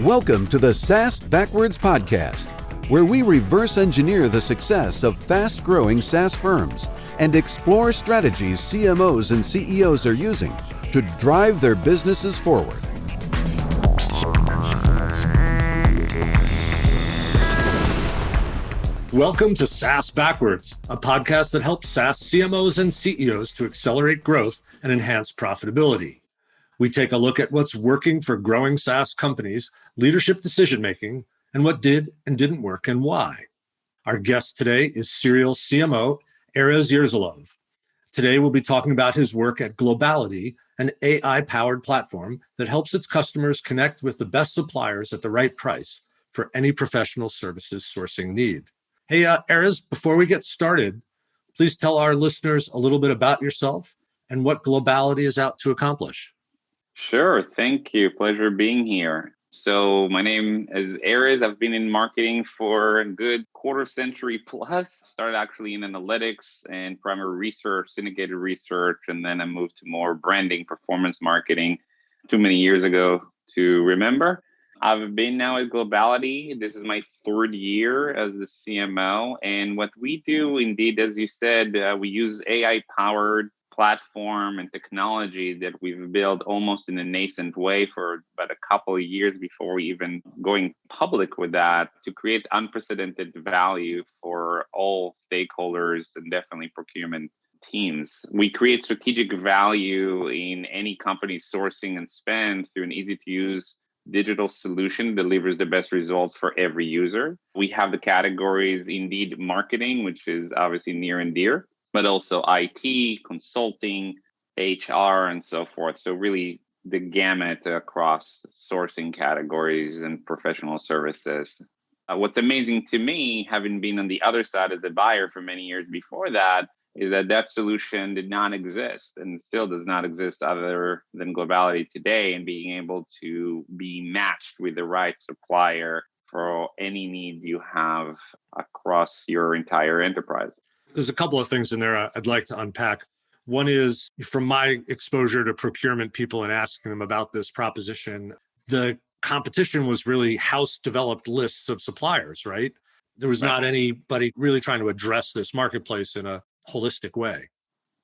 Welcome to the SaaS Backwards Podcast, where we reverse engineer the success of fast-growing SaaS firms and explore strategies CMOs and CEOs are using to drive their businesses forward. Welcome to SaaS Backwards, a podcast that helps SaaS CMOs and CEOs to accelerate growth and enhance profitability. We take a look at what's working for growing SaaS companies, leadership decision-making, and what did and didn't work and why. Our guest today is serial CMO Erez Yereslove. Today, we'll be talking about his work at Globality, an AI-powered platform that helps its customers connect with the best suppliers at the right price for any professional services sourcing need. Hey, Erez, before we get started, please tell our listeners a little bit about yourself and what Globality is out to accomplish. Sure. Thank you. Pleasure being here. So my name is Erez. I've been in marketing for a good quarter century plus. Started actually in analytics and primary research, syndicated research, and then I moved to more branding, performance marketing too many years ago to remember. I've been now at Globality. This is my third year as the CMO. And what we do, indeed, as you said, we use AI-powered platform and technology that we've built almost in a nascent way for about a couple of years before we even going public with that to create unprecedented value for all stakeholders and definitely procurement teams. We create strategic value in any company's sourcing and spend through an easy-to-use digital solution that delivers the best results for every user. We have the categories, indeed, marketing, which is obviously near and dear, but also IT, consulting, HR, and so forth. So really the gamut across sourcing categories and professional services. What's amazing to me, having been on the other side as a buyer for many years before that, is that that solution did not exist and still does not exist other than Globality today, and being able to be matched with the right supplier for any need you have across your entire enterprise. There's a couple of things in there I'd like to unpack. One is from my exposure to procurement people and asking them about this proposition, the competition was really house-developed lists of suppliers, right? There was not anybody really trying to address this marketplace in a holistic way.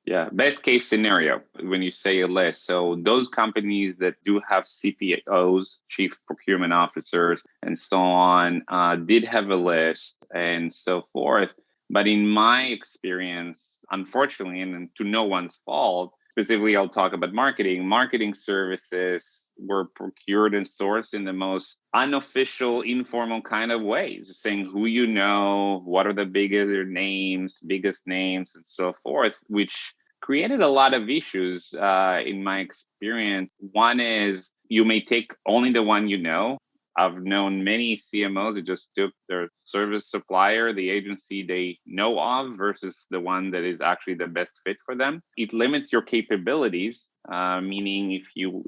Yeah, best case scenario when you say a list. So those companies that do have CPOs, chief procurement officers, and so on, did have a list and so forth. But in my experience, unfortunately, and to no one's fault, specifically, I'll talk about marketing services were procured and sourced in the most unofficial, informal kind of ways, just saying who you know, what are the biggest names, and so forth, which created a lot of issues in my experience. One is you may take only the one you know. I've known many CMOs that just took their service supplier, the agency they know of, versus the one that is actually the best fit for them. It limits your capabilities, meaning if you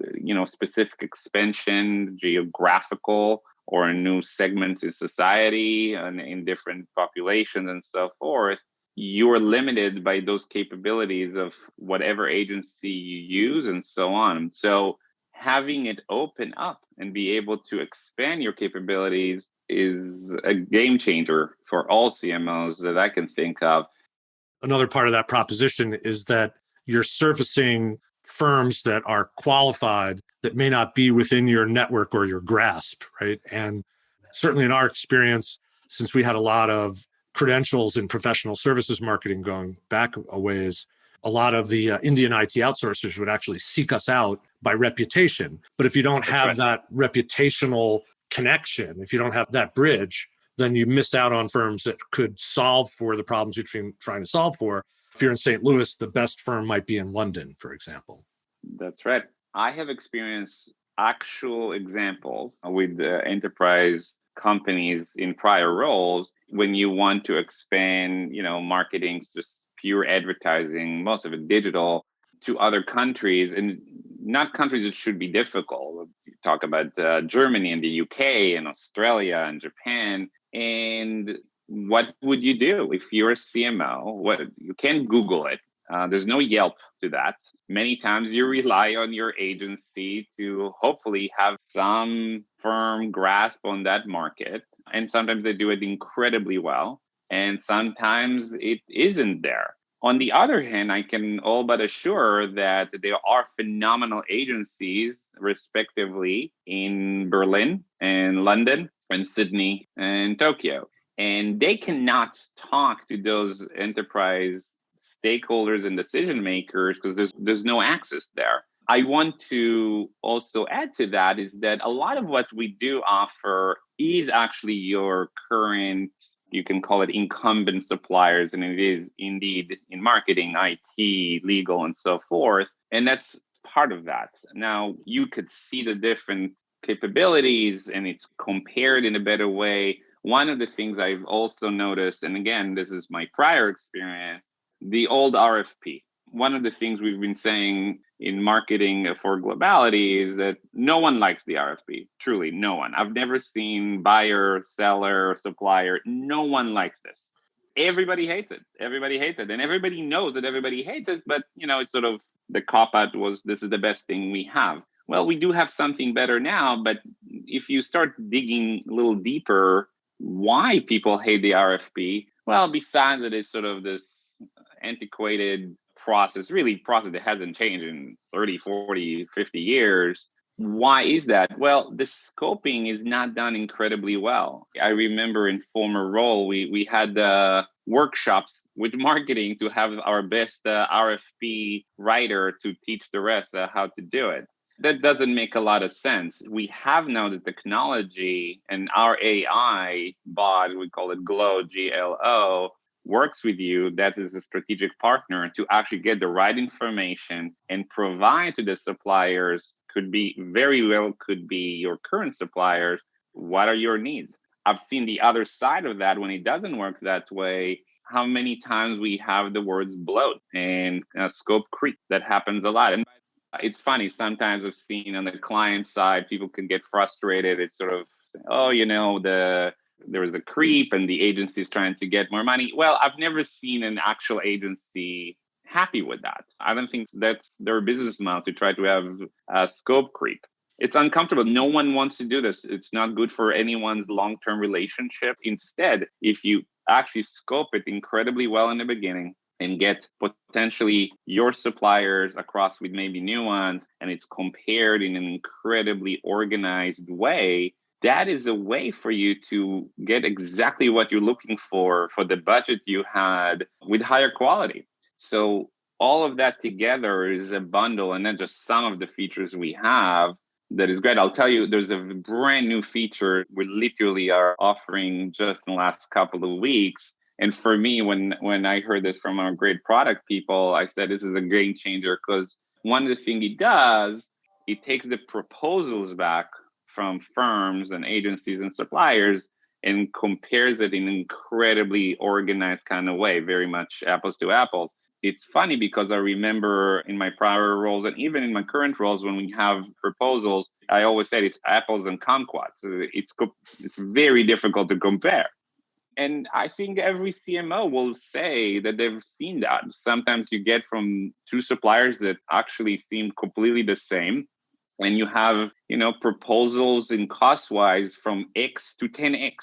specific expansion, geographical, or new segments in society and in different populations and so forth, you're limited by those capabilities of whatever agency you use and so on. So having it open up and be able to expand your capabilities is a game changer for all CMOs that I can think of. Another part of that proposition is that you're surfacing firms that are qualified that may not be within your network or your grasp, right? And certainly in our experience, since we had a lot of credentials in professional services marketing going back a ways, a lot of the Indian IT outsourcers would actually seek us out by reputation. But if you don't have that reputational connection, if you don't have that bridge, then you miss out on firms that could solve for the problems you're trying to solve for. If you're in St. Louis, the best firm might be in London, for example. That's right. I have experienced actual examples with enterprise companies in prior roles when you want to expand, marketing, just pure advertising, most of it digital, to other countries, and not countries that should be difficult. You talk about Germany and the UK and Australia and Japan. And what would you do if you're a CMO? You can Google it. There's no Yelp to that. Many times you rely on your agency to hopefully have some firm grasp on that market. And sometimes they do it incredibly well. And sometimes it isn't there. On the other hand, I can all but assure that there are phenomenal agencies, respectively, in Berlin and London and Sydney and Tokyo. And they cannot talk to those enterprise stakeholders and decision makers because there's no access there. I want to also add to that is that a lot of what we do offer is actually your current, you can call it incumbent suppliers, and it is indeed in marketing, IT, legal, and so forth. And that's part of that. Now, you could see the different capabilities and it's compared in a better way. One of the things I've also noticed, and again, this is my prior experience, the old RFP. One of the things we've been saying in marketing for Globality is that no one likes the RFP. Truly, no one. I've never seen buyer, seller, supplier. No one likes this. Everybody hates it. Everybody hates it. And everybody knows that everybody hates it. But, it's sort of the cop-out was, this is the best thing we have. Well, we do have something better now. But if you start digging a little deeper, why people hate the RFP? Well, besides it is sort of this antiquated process that hasn't changed in 30, 40, 50 years. Why is that? Well, the scoping is not done incredibly well. I remember in former role, we had workshops with marketing to have our best RFP writer to teach the rest how to do it. That doesn't make a lot of sense. We have now the technology and our AI bot, we call it Glow, G-L-O, works with you, that is a strategic partner, to actually get the right information and provide to the suppliers, could be your current suppliers, what are your needs? I've seen the other side of that when it doesn't work that way, how many times we have the words bloat and scope creep. That happens a lot. And it's funny, sometimes I've seen on the client side, people can get frustrated. It's sort of, there was a creep and the agency is trying to get more money. Well, I've never seen an actual agency happy with that. I don't think that's their business model to try to have a scope creep. It's uncomfortable. No one wants to do this. It's not good for anyone's long-term relationship. Instead, if you actually scope it incredibly well in the beginning and get potentially your suppliers across with maybe new ones, and it's compared in an incredibly organized way, that is a way for you to get exactly what you're looking for the budget you had with higher quality. So all of that together is a bundle, and then just some of the features we have that is great. I'll tell you, there's a brand new feature we literally are offering just in the last couple of weeks. And for me, when I heard this from our great product people, I said, this is a game changer, because one of the things it does, it takes the proposals back from firms and agencies and suppliers and compares it in an incredibly organized kind of way, very much apples to apples. It's funny because I remember in my prior roles and even in my current roles, when we have proposals, I always said it's apples and kumquats. It's very difficult to compare. And I think every CMO will say that they've seen that. Sometimes you get from two suppliers that actually seem completely the same, and you have, proposals in cost-wise from X to 10X.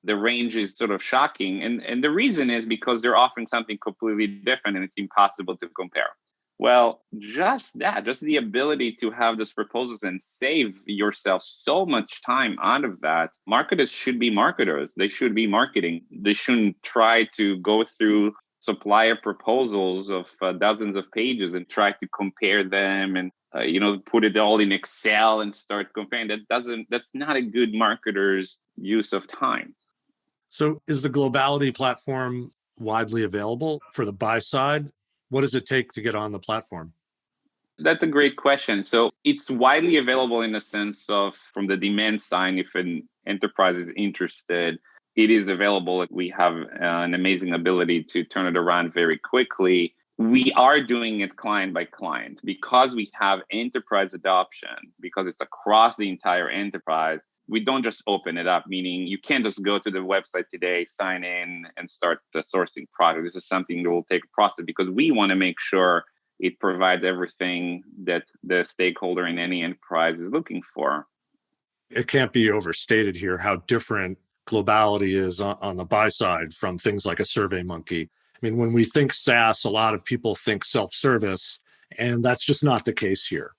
The range is sort of shocking. And the reason is because they're offering something completely different and it's impossible to compare. Well, just the ability to have those proposals and save yourself so much time out of that. Marketers should be marketers. They should be marketing. They shouldn't try to go through supplier proposals of dozens of pages and try to compare them and put it all in Excel and start comparing. That's not a good marketer's use of time. So is the Globality platform widely available for the buy side? What does it take to get on the platform? That's a great question. So it's widely available in the sense of from the demand side, if an enterprise is interested, it is available. We have an amazing ability to turn it around very quickly. We are doing it client by client because we have enterprise adoption, because it's across the entire enterprise. we don't just open it up, meaning you can't just go to the website today, sign in, and start the sourcing product. This is something that will take a process because we want to make sure it provides everything that the stakeholder in any enterprise is looking for. It can't be overstated here how different Globality is on the buy side from things like a SurveyMonkey. I mean, when we think SaaS, a lot of people think self-service, and that's just not the case here.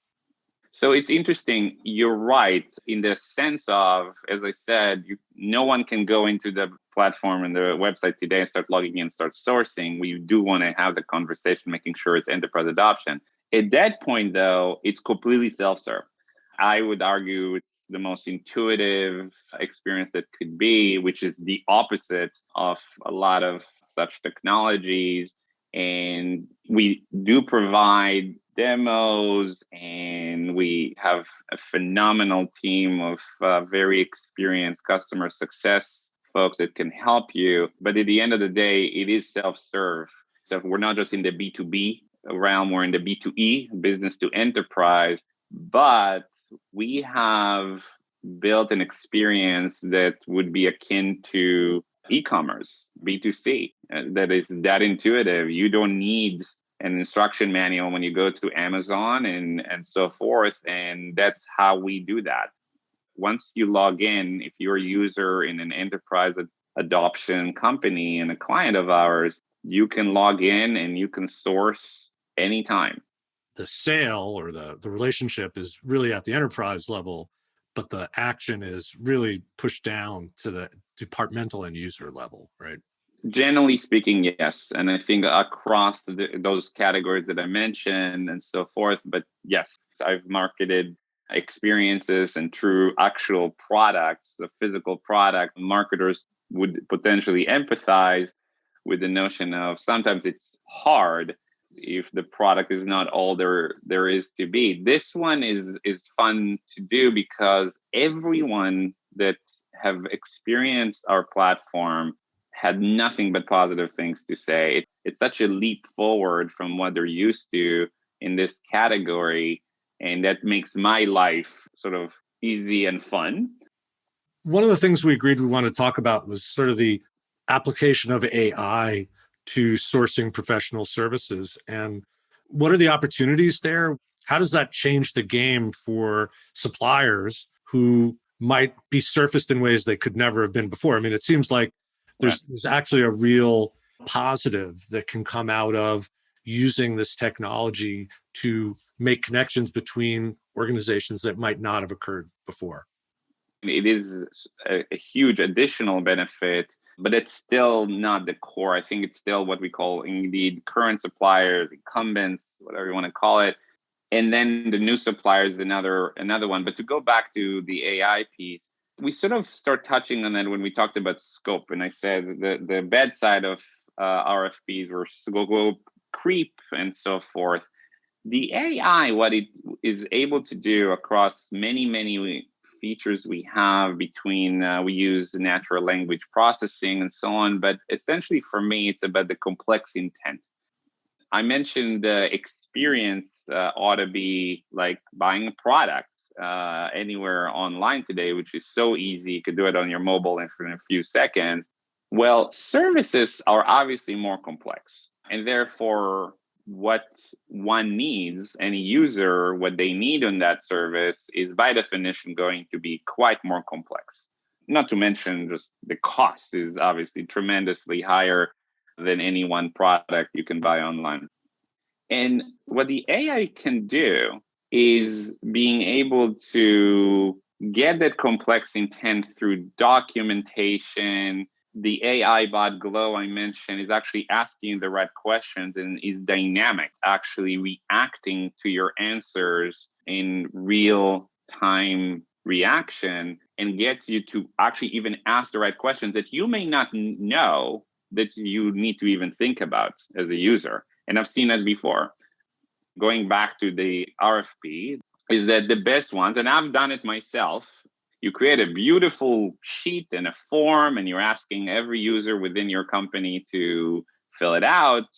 So it's interesting. You're right in the sense of, as I said, no one can go into the platform and the website today and start logging in and start sourcing. We do want to have the conversation, making sure it's enterprise adoption. At that point, though, it's completely self-serve. I would argue it's the most intuitive experience that could be, which is the opposite of a lot of such technologies. And we do provide demos, and we have a phenomenal team of very experienced customer success folks that can help you. But at the end of the day, it is self-serve. So we're not just in the B2B realm, we're in the B2E, business to enterprise, but we have built an experience that would be akin to e-commerce, B2C, that is that intuitive. You don't need an instruction manual when you go to Amazon and so forth. And that's how we do that. Once you log in, if you're a user in an enterprise adoption company and a client of ours, you can log in and you can source anytime. The sale or the relationship is really at the enterprise level, but the action is really pushed down to the departmental and user level, right? Generally speaking, yes. And I think across those categories that I mentioned and so forth, but yes, I've marketed experiences and true actual products, the physical product. Marketers would potentially empathize with the notion of sometimes it's hard if the product is not all there is to be. This one is fun to do because everyone that have experienced our platform had nothing but positive things to say. It's such a leap forward from what they're used to in this category, and that makes my life sort of easy and fun. One of the things we agreed we want to talk about was sort of the application of AI to sourcing professional services. And what are the opportunities there? How does that change the game for suppliers who might be surfaced in ways they could never have been before? I mean, it seems like there's actually a real positive that can come out of using this technology to make connections between organizations that might not have occurred before. It is a huge additional benefit, but it's still not the core. I think it's still what we call indeed current suppliers, incumbents, whatever you want to call it. And then the new suppliers, another one. But to go back to the AI piece, we sort of start touching on that when we talked about scope. And I said the bad side of RFPs were scope creep and so forth. The AI, what it is able to do across many features we have between, we use natural language processing and so on. But essentially for me, it's about the complex intent. I mentioned the experience ought to be like buying a product anywhere online today, which is so easy. You could do it on your mobile in a few seconds. Well, services are obviously more complex. And therefore, what one needs, any user, what they need on that service is by definition going to be quite more complex. Not to mention just the cost is obviously tremendously higher than any one product you can buy online. And what the AI can do is being able to get that complex intent through documentation. The AI bot Glow I mentioned is actually asking the right questions and is dynamic, actually reacting to your answers in real time reaction, and gets you to actually even ask the right questions that you may not know that you need to even think about as a user. And I've seen that before. Going back to the RFP, is that the best ones, and I've done it myself, you create a beautiful sheet and a form, and you're asking every user within your company to fill it out.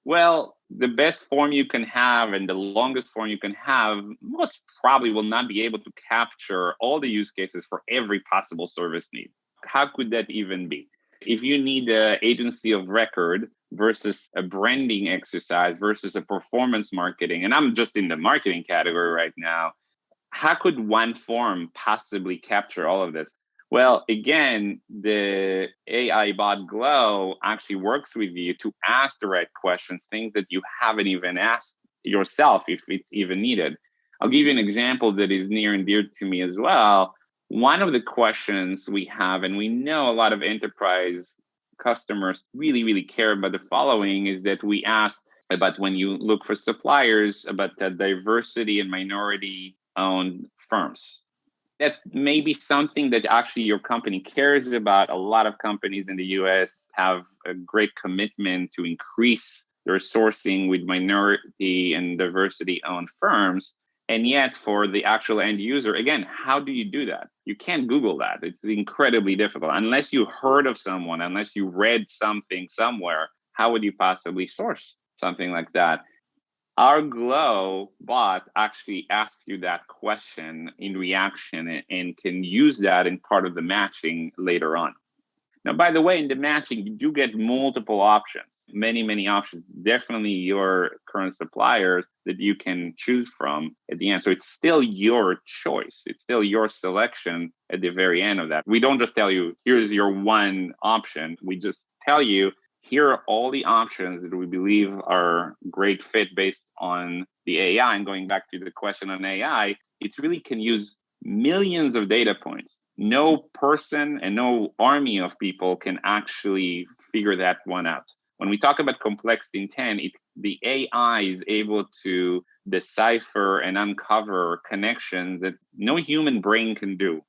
Well, the best form you can have and the longest form you can have most probably will not be able to capture all the use cases for every possible service need. How could that even be? If you need an agency of record versus a branding exercise versus a performance marketing, and I'm just in the marketing category right now, how could one form possibly capture all of this? Well, again, the AI bot Glow actually works with you to ask the right questions, things that you haven't even asked yourself if it's even needed. I'll give you an example that is near and dear to me as well. One of the questions we have, and we know a lot of enterprise customers really, really care about the following, is that we ask about when you look for suppliers, about the diversity and minority-owned firms. That may be something that actually your company cares about. A lot of companies in the US have a great commitment to increase their sourcing with minority and diversity-owned firms. And yet for the actual end user, again, how do you do that? You can't Google that. It's incredibly difficult. Unless you heard of someone, unless you read something somewhere, how would you possibly source something like that? Our Glow bot actually asks you that question in reaction and can use that in part of the matching later on. Now, by the way, in the matching, you do get multiple options, many options, definitely your current suppliers that you can choose from at the end. So it's still your choice. It's still your selection at the very end of that. We don't just tell you, here's your one option. We just tell you, here are all the options that we believe are great fit based on the AI. And going back to the question on AI, it really can use millions of data points. No person and no army of people can actually figure that one out. When we talk about complex intent, the AI is able to decipher and uncover connections that no human brain can do.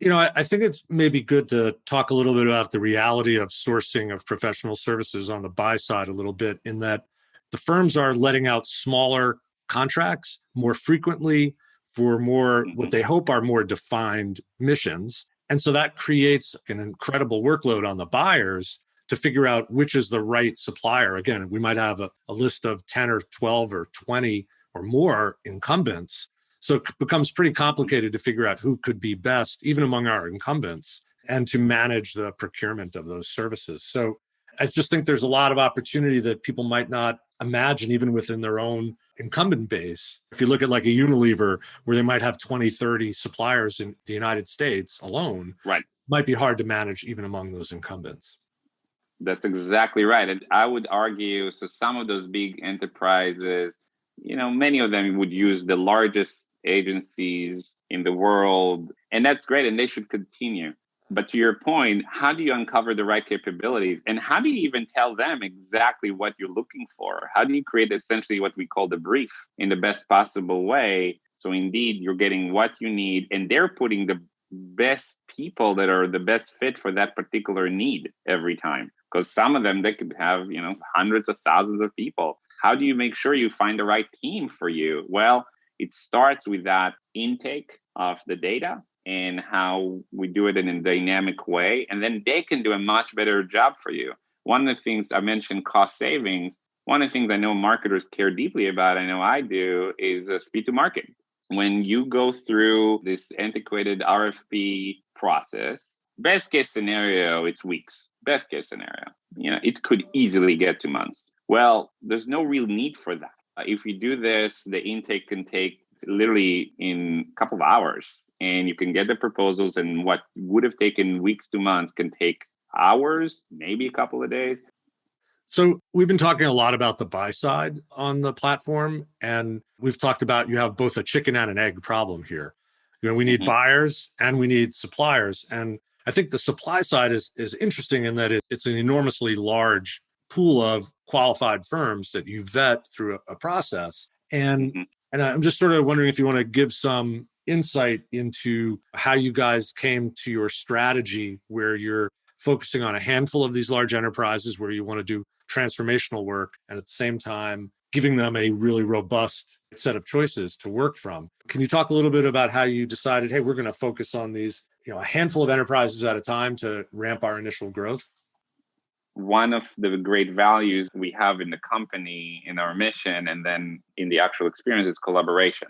I think it's maybe good to talk a little bit about the reality of sourcing of professional services on the buy side a little bit, in that the firms are letting out smaller contracts more frequently for more, what they hope are more defined missions. And so that creates an incredible workload on the buyers to figure out which is the right supplier. Again, we might have a list of 10 or 12 or 20 or more incumbents. So it becomes pretty complicated to figure out who could be best, even among our incumbents, and to manage the procurement of those services. So I just think there's a lot of opportunity that people might not imagine, even within their own incumbent base. If you look at like a Unilever, where they might have 20, 30 suppliers in the United States alone, right, might be hard to manage even among those incumbents. That's exactly right. And I would argue, so some of those big enterprises, many of them would use the largest agencies in the world, and that's great, and they should continue. But to your point, how do you uncover the right capabilities, and how do you even tell them exactly what you're looking for? How do you create essentially what we call the brief in the best possible way? So indeed, you're getting what you need, and they're putting the best people that are the best fit for that particular need every time. Because some of them, they could have, hundreds of thousands of people. How do you make sure you find the right team for you? Well, it starts with that intake of the data and how we do it in a dynamic way. And then they can do a much better job for you. One of the things I mentioned, cost savings. One of the things I know marketers care deeply about, I know I do, is speed to market. When you go through this antiquated RFP process, best case scenario, it's weeks. Best case scenario, it could easily get to months. Well, there's no real need for that. If you do this, the intake can take literally in a couple of hours, and you can get the proposals, and what would have taken weeks to months can take hours, maybe a couple of days. So we've been talking a lot about the buy side on the platform, and we've talked about you have both a chicken and an egg problem here. We need buyers and we need suppliers. And I think the supply side is interesting in that it's an enormously large pool of qualified firms that you vet through a process. And I'm just sort of wondering if you want to give some insight into how you guys came to your strategy, where you're focusing on a handful of these large enterprises where you want to do transformational work, and at the same time giving them a really robust set of choices to work from. Can you talk a little bit about how you decided, hey, we're going to focus on these, a handful of enterprises at a time to ramp our initial growth? one of the great values we have in the company, in our mission, and then in the actual experience is collaboration.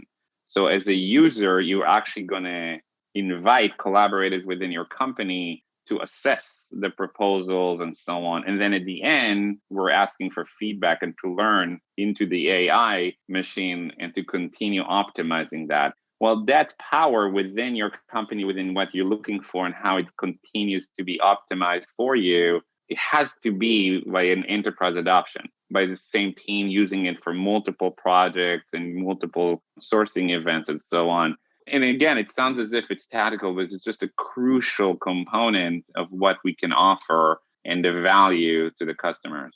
So as a user, you're actually going to invite collaborators within your company to assess the proposals and so on. And then at the end, we're asking for feedback and to learn into the AI machine and to continue optimizing that. Well, that power within your company, within what you're looking for and how it continues to be optimized for you, it has to be by an enterprise adoption, by the same team using it for multiple projects and multiple sourcing events and so on. And again, it sounds as if it's tactical, but it's just a crucial component of what we can offer and the value to the customers.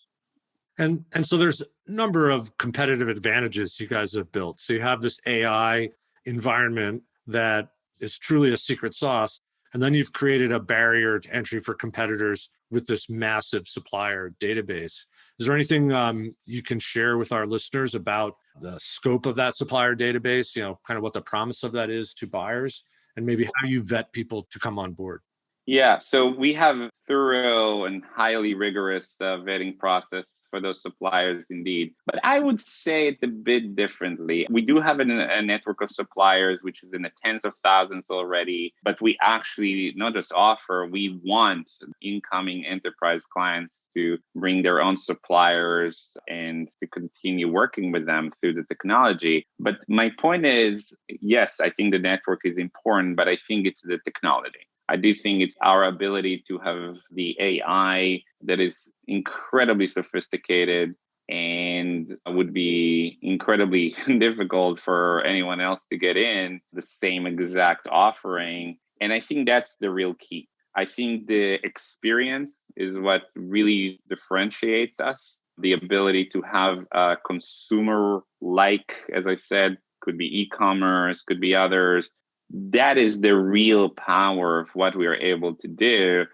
And so there's a number of competitive advantages you guys have built. So you have this AI environment that is truly a secret sauce. And then you've created a barrier to entry for competitors with this massive supplier database. Is there anything you can share with our listeners about the scope of that supplier database, kind of what the promise of that is to buyers, and maybe how you vet people to come on board? Yeah, so we have thorough and highly rigorous vetting process for those suppliers indeed. But I would say it a bit differently. We do have a network of suppliers, which is in the tens of thousands already, but we actually not just offer, we want incoming enterprise clients to bring their own suppliers and to continue working with them through the technology. But my point is, yes, I think the network is important, but I think it's the technology. I do think it's our ability to have the AI that is incredibly sophisticated and would be incredibly difficult for anyone else to get in the same exact offering. And I think that's the real key. I think the experience is what really differentiates us. The ability to have a consumer-like, as I said, could be e-commerce, could be others. That is the real power of what we are able to do.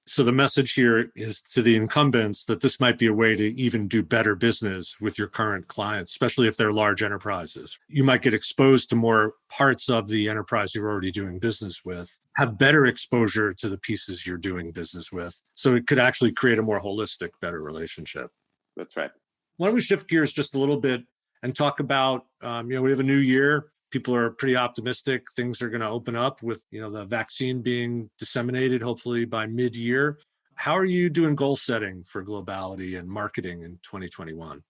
So the message here is to the incumbents that this might be a way to even do better business with your current clients, especially if they're large enterprises. You might get exposed to more parts of the enterprise you're already doing business with, have better exposure to the pieces you're doing business with. So it could actually create a more holistic, better relationship. That's right. Why don't we shift gears just a little bit and talk about, we have a new year. People are pretty optimistic. Things are going to open up with, the vaccine being disseminated, hopefully by mid-year. How are you doing goal setting for Globality and marketing in 2021?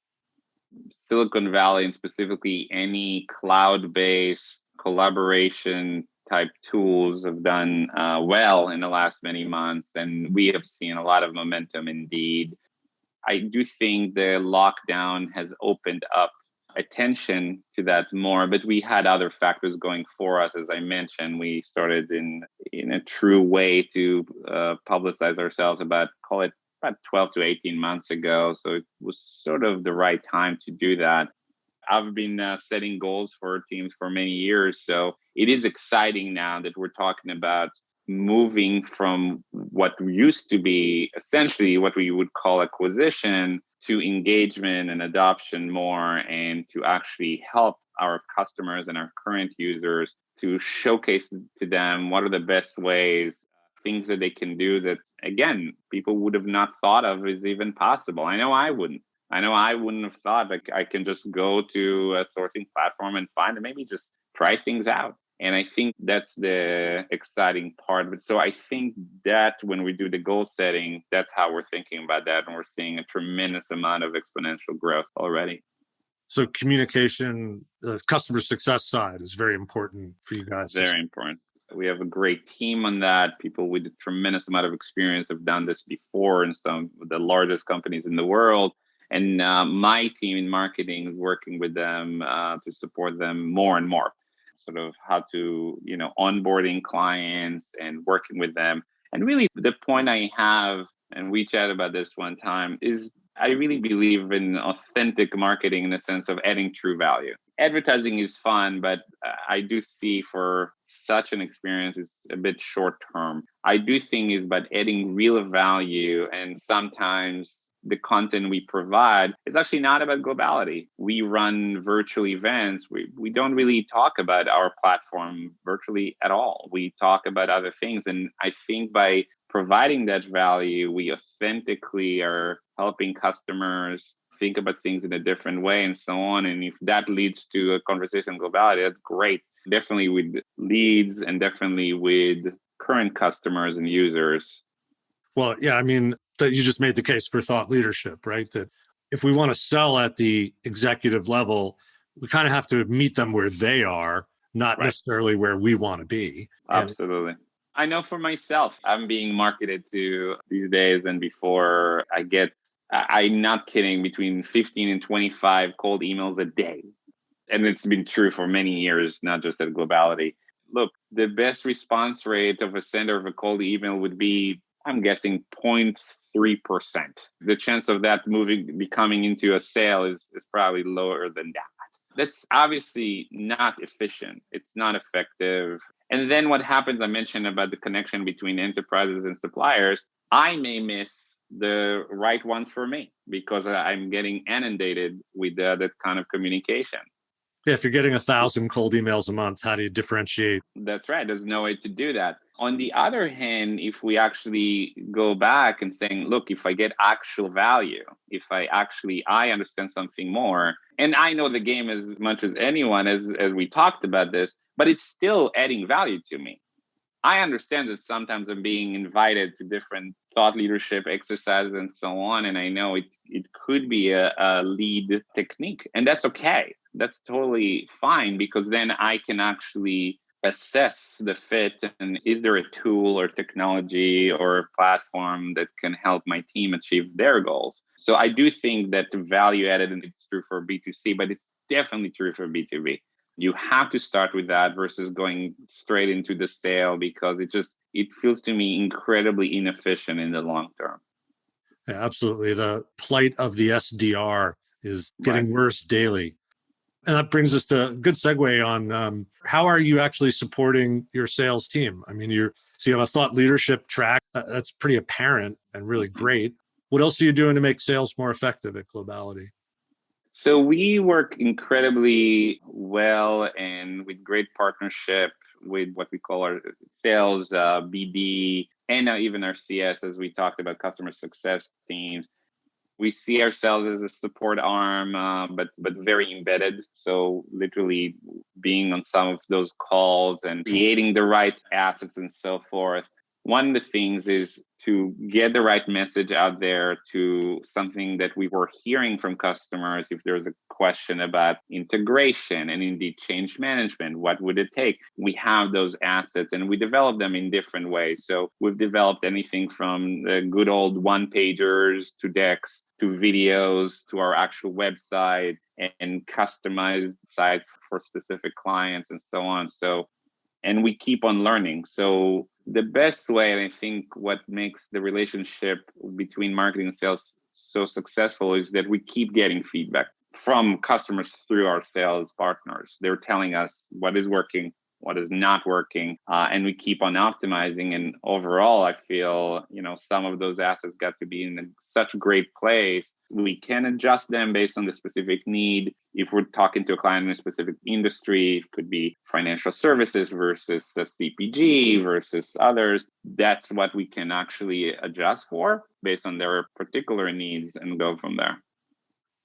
Silicon Valley, and specifically any cloud-based collaboration type tools, have done well in the last many months. And we have seen a lot of momentum indeed. I do think the lockdown has opened up attention to that more, but we had other factors going for us. As I mentioned, we started in a true way to publicize ourselves about 12 to 18 months ago. So it was sort of the right time to do that. I've been setting goals for teams for many years. So it is exciting now that we're talking about moving from what used to be essentially what we would call acquisition to engagement and adoption more, and to actually help our customers and our current users to showcase to them what are the best ways, things that they can do that, again, people would have not thought of is even possible. I know I wouldn't have thought like I can just go to a sourcing platform and find and maybe just try things out. And I think that's the exciting part. But so I think that when we do the goal setting, that's how we're thinking about that. And we're seeing a tremendous amount of exponential growth already. So communication, the customer success side is very important for you guys. Very important. We have a great team on that. People with a tremendous amount of experience have done this before in some of the largest companies in the world. And my team in marketing is working with them to support them more and more. Sort of how to, onboarding clients and working with them. And really the point I have, and we chatted about this one time, is I really believe in authentic marketing in the sense of adding true value. Advertising is fun, but I do see for such an experience, it's a bit short term. I do think is about adding real value, and sometimes the content we provide is actually not about Globality. We run virtual events. We don't really talk about our platform virtually at all. We talk about other things. And I think by providing that value, we authentically are helping customers think about things in a different way and so on. And if that leads to a conversation globality, that's great. Definitely with leads and definitely with current customers and users. Well, yeah, I mean, that you just made the case for thought leadership, right? That if we want to sell at the executive level, we kind of have to meet them where they are, not necessarily where we want to be. Absolutely. I know for myself, I'm being marketed to these days, and before I'm not kidding, between 15 and 25 cold emails a day. And it's been true for many years, not just at Globality. Look, the best response rate of a sender of a cold email would be, I'm guessing, 0.3%. The chance of that becoming into a sale is probably lower than that. That's obviously not efficient. It's not effective. And then what happens, I mentioned about the connection between enterprises and suppliers, I may miss the right ones for me because I'm getting inundated with that kind of communication. Yeah, if you're getting 1,000 cold emails a month, how do you differentiate? That's right. There's no way to do that. On the other hand, if we actually go back and saying, look, if I get actual value, if I understand something more, and I know the game as much as anyone, as we talked about this, but it's still adding value to me. I understand that sometimes I'm being invited to different thought leadership exercises and so on. And I know it could be a lead technique, and that's okay. That's totally fine, because then I can actually assess the fit and is there a tool or technology or a platform that can help my team achieve their goals. So I do think that the value added, and it's true for B2C, but it's definitely true for B2B. You have to start with that versus going straight into the sale, because it feels to me incredibly inefficient in the long term. Yeah, absolutely. The plight of the SDR is getting worse daily. And that brings us to a good segue on how are you actually supporting your sales team? I mean, you have a thought leadership track. That's pretty apparent and really great. What else are you doing to make sales more effective at Globality? So we work incredibly well and with great partnership with what we call our sales, BD, and now even our CS, as we talked about, customer success teams. We see ourselves as a support arm, but very embedded. So literally being on some of those calls and creating the right assets and so forth. One of the things is to get the right message out there to something that we were hearing from customers. If there's a question about integration and indeed change management, what would it take? We have those assets and we develop them in different ways. So we've developed anything from the good old one-pagers to decks to videos to our actual website and customized sites for specific clients and so on. And we keep on learning. So the best way, and I think what makes the relationship between marketing and sales so successful, is that we keep getting feedback from customers through our sales partners. They're telling us what is working, what is not working, and we keep on optimizing. And overall, I feel, some of those assets got to be in such a great place. We can adjust them based on the specific need. If we're talking to a client in a specific industry, it could be financial services versus a CPG versus others. That's what we can actually adjust for based on their particular needs and go from there.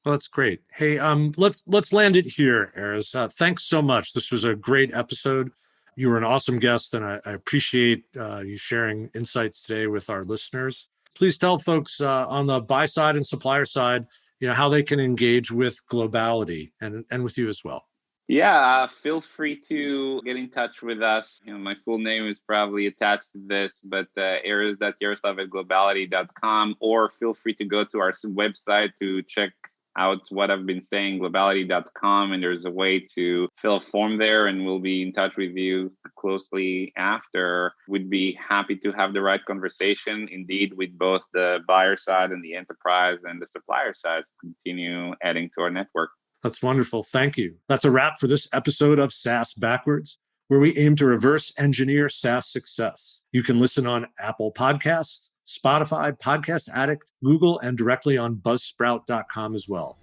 Well, that's great. Hey, let's land it here, Erez. Thanks so much. This was a great episode. You were an awesome guest, and I appreciate you sharing insights today with our listeners. Please tell folks on the buy side and supplier side, how they can engage with Globality and with you as well. Yeah, feel free to get in touch with us. My full name is probably attached to this, but Erez.Yereslove@globality.com, or feel free to go to our website to check out what I've been saying, globality.com, and there's a way to fill a form there, and we'll be in touch with you closely after. We'd be happy to have the right conversation, indeed, with both the buyer side and the enterprise and the supplier side to continue adding to our network. That's wonderful. Thank you. That's a wrap for this episode of SaaS Backwards, where we aim to reverse engineer SaaS success. You can listen on Apple Podcasts, Spotify, Podcast Addict, Google, and directly on buzzsprout.com as well.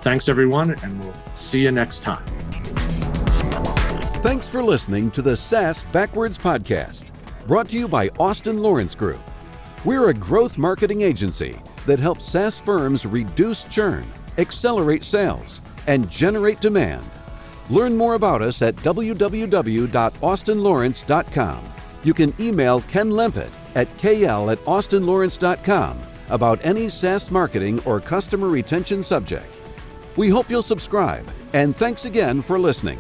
Thanks, everyone, and we'll see you next time. Thanks for listening to the SaaS Backwards podcast. brought to you by Austin Lawrence Group. We're a growth marketing agency that helps SaaS firms reduce churn, accelerate sales, and generate demand. Learn more about us at www.austinlawrence.com. You can email Ken Lempet at kl@austinlawrence.com about any SaaS marketing or customer retention subject. We hope you'll subscribe, and thanks again for listening.